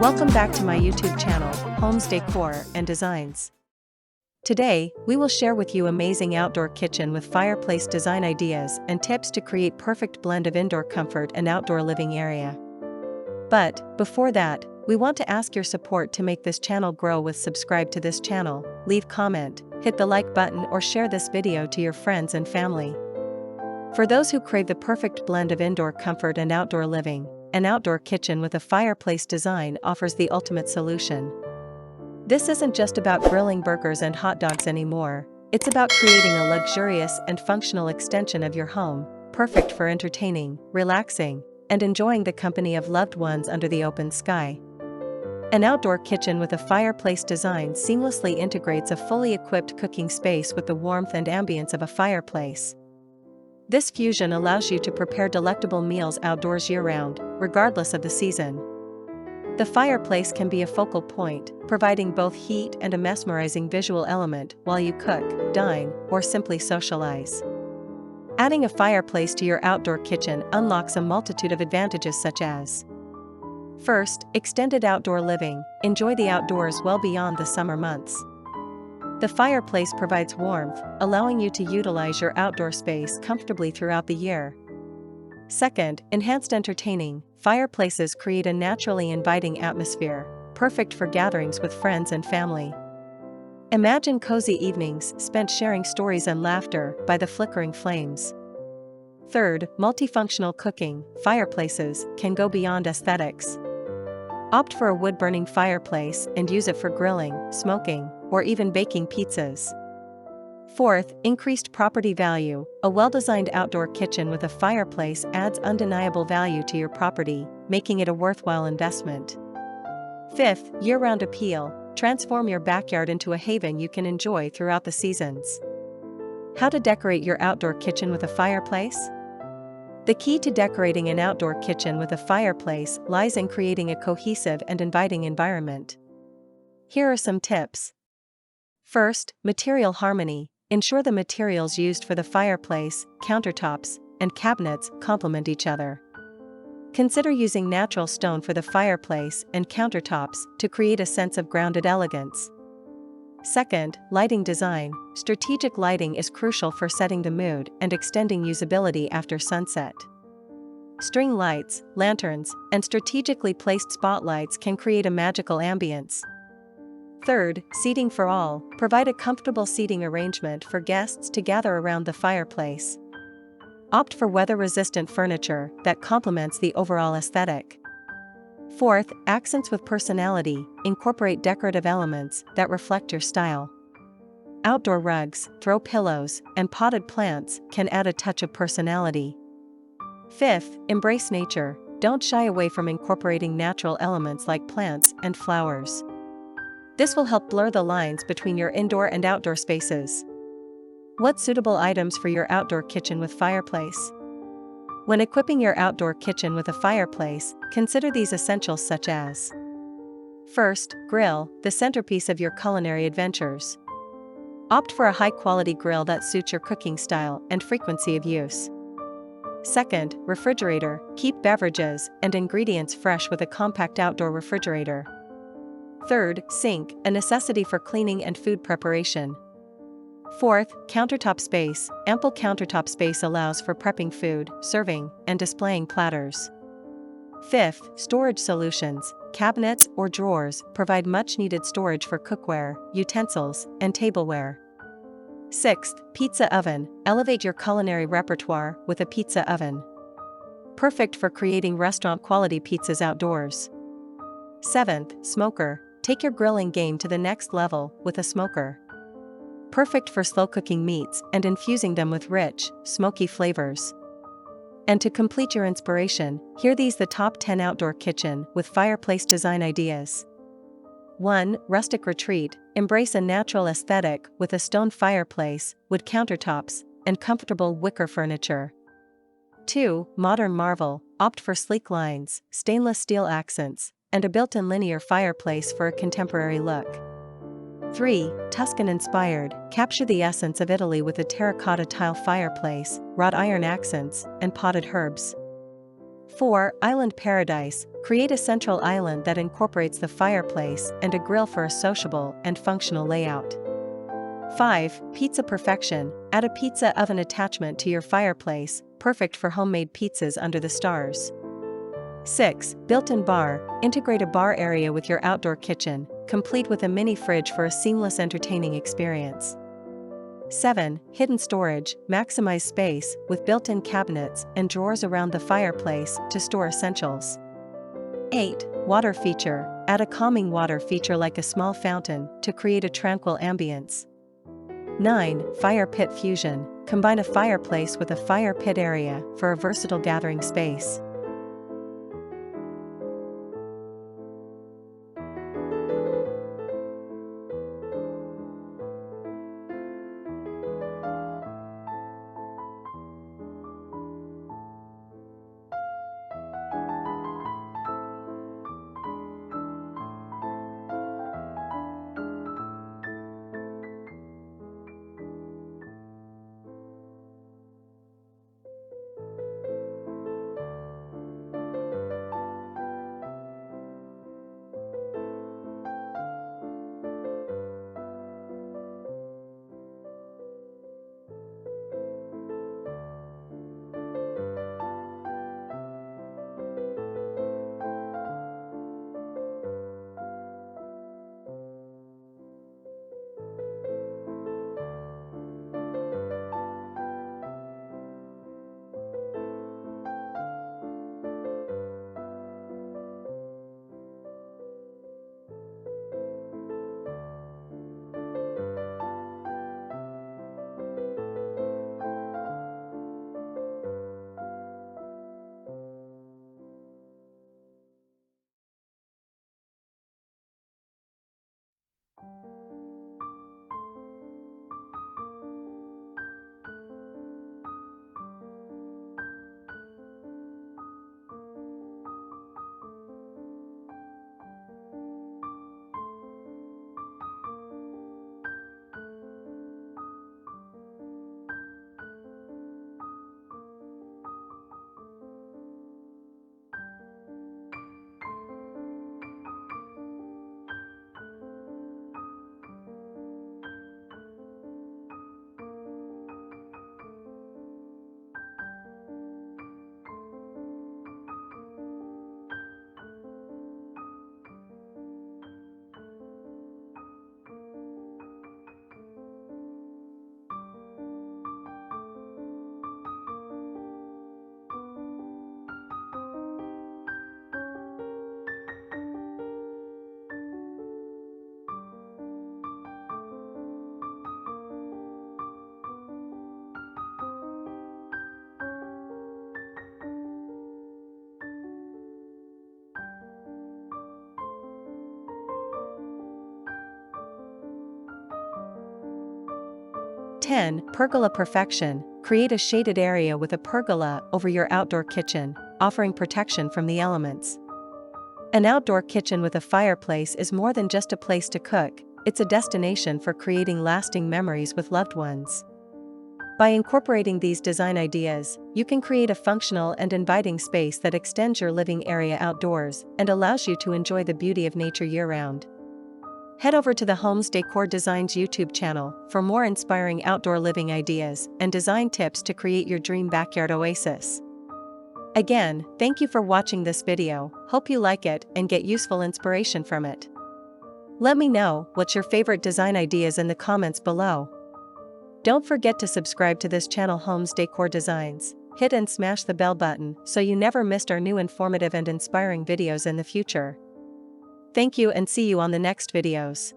Welcome back to my YouTube channel, Homes Decor and Designs. Today, we will share with you amazing outdoor kitchen with fireplace design ideas and tips to create perfect blend of indoor comfort and outdoor living area. But, before that, we want to ask your support to make this channel grow with subscribe to this channel, leave comment, hit the like button or share this video to your friends and family. For those who crave the perfect blend of indoor comfort and outdoor living, an outdoor kitchen with a fireplace design offers the ultimate solution. This isn't just about grilling burgers and hot dogs anymore, it's about creating a luxurious and functional extension of your home, perfect for entertaining, relaxing, and enjoying the company of loved ones under the open sky. An outdoor kitchen with a fireplace design seamlessly integrates a fully equipped cooking space with the warmth and ambience of a fireplace. This fusion allows you to prepare delectable meals outdoors year-round, regardless of the season. The fireplace can be a focal point, providing both heat and a mesmerizing visual element while you cook, dine, or simply socialize. Adding a fireplace to your outdoor kitchen unlocks a multitude of advantages such as: first, extended outdoor living. Enjoy the outdoors well beyond the summer months. The fireplace provides warmth, allowing you to utilize your outdoor space comfortably throughout the year. Second, enhanced entertaining. Fireplaces create a naturally inviting atmosphere, perfect for gatherings with friends and family. Imagine cozy evenings spent sharing stories and laughter by the flickering flames. Third, multifunctional cooking. Fireplaces can go beyond aesthetics. Opt for a wood-burning fireplace and use it for grilling, smoking, or even baking pizzas. Fourth, increased property value. A well-designed outdoor kitchen with a fireplace adds undeniable value to your property, making it a worthwhile investment. Fifth, year-round appeal. Transform your backyard into a haven you can enjoy throughout the seasons. How to decorate your outdoor kitchen with a fireplace? The key to decorating an outdoor kitchen with a fireplace lies in creating a cohesive and inviting environment. Here are some tips. First, material harmony. Ensure the materials used for the fireplace, countertops, and cabinets complement each other. Consider using natural stone for the fireplace and countertops to create a sense of grounded elegance. Second, lighting design. Strategic lighting is crucial for setting the mood and extending usability after sunset. String lights, lanterns, and strategically placed spotlights can create a magical ambience. Third, seating for all. Provide a comfortable seating arrangement for guests to gather around the fireplace. Opt for weather-resistant furniture that complements the overall aesthetic. Fourth, accents with personality. Incorporate decorative elements that reflect your style. Outdoor rugs, throw pillows, and potted plants can add a touch of personality. Fifth, embrace nature. Don't shy away from incorporating natural elements like plants and flowers. This will help blur the lines between your indoor and outdoor spaces. What suitable items for your outdoor kitchen with fireplace? When equipping your outdoor kitchen with a fireplace, consider these essentials such as: first, grill, the centerpiece of your culinary adventures. Opt for a high-quality grill that suits your cooking style and frequency of use. Second, refrigerator. Keep beverages and ingredients fresh with a compact outdoor refrigerator. Third, sink, a necessity for cleaning and food preparation. Fourth, countertop space. Ample countertop space allows for prepping food, serving, and displaying platters. Fifth, storage solutions. Cabinets or drawers provide much-needed storage for cookware, utensils, and tableware. Sixth, pizza oven. Elevate your culinary repertoire with a pizza oven. Perfect for creating restaurant-quality pizzas outdoors. Seventh, smoker. Take your grilling game to the next level with a smoker. Perfect for slow-cooking meats and infusing them with rich, smoky flavors. And to complete your inspiration, here these the top 10 outdoor kitchen with fireplace design ideas. 1. Rustic retreat. Embrace a natural aesthetic with a stone fireplace, wood countertops, and comfortable wicker furniture. 2. Modern marvel. Opt for sleek lines, stainless steel accents, and a built-in linear fireplace for a contemporary look. 3. Tuscan-inspired. Capture the essence of Italy with a terracotta tile fireplace, wrought iron accents, and potted herbs. 4. Island Paradise. Create a central island that incorporates the fireplace and a grill for a sociable and functional layout. 5. Pizza Perfection. Add a pizza oven attachment to your fireplace, perfect for homemade pizzas under the stars. 6. Built-in bar. Integrate a bar area with your outdoor kitchen, complete with a mini fridge for a seamless entertaining experience. 7. Hidden storage. Maximize space with built-in cabinets and drawers around the fireplace to store essentials. 8. Water feature. Add a calming water feature like a small fountain to create a tranquil ambience. 9. Fire pit fusion. Combine a fireplace with a fire pit area for a versatile gathering space. Ten. Pergola Perfection. Create a shaded area with a pergola over your outdoor kitchen, offering protection from the elements. An outdoor kitchen with a fireplace is more than just a place to cook, it's a destination for creating lasting memories with loved ones. By incorporating these design ideas, you can create a functional and inviting space that extends your living area outdoors and allows you to enjoy the beauty of nature year-round. Head over to the Homes Decor Designs YouTube channel for more inspiring outdoor living ideas and design tips to create your dream backyard oasis. Again, thank you for watching this video, hope you like it and get useful inspiration from it. Let me know what's your favorite design ideas in the comments below. Don't forget to subscribe to this channel Homes Decor Designs, hit and smash the bell button so you never missed our new informative and inspiring videos in the future. Thank you and see you on the next videos.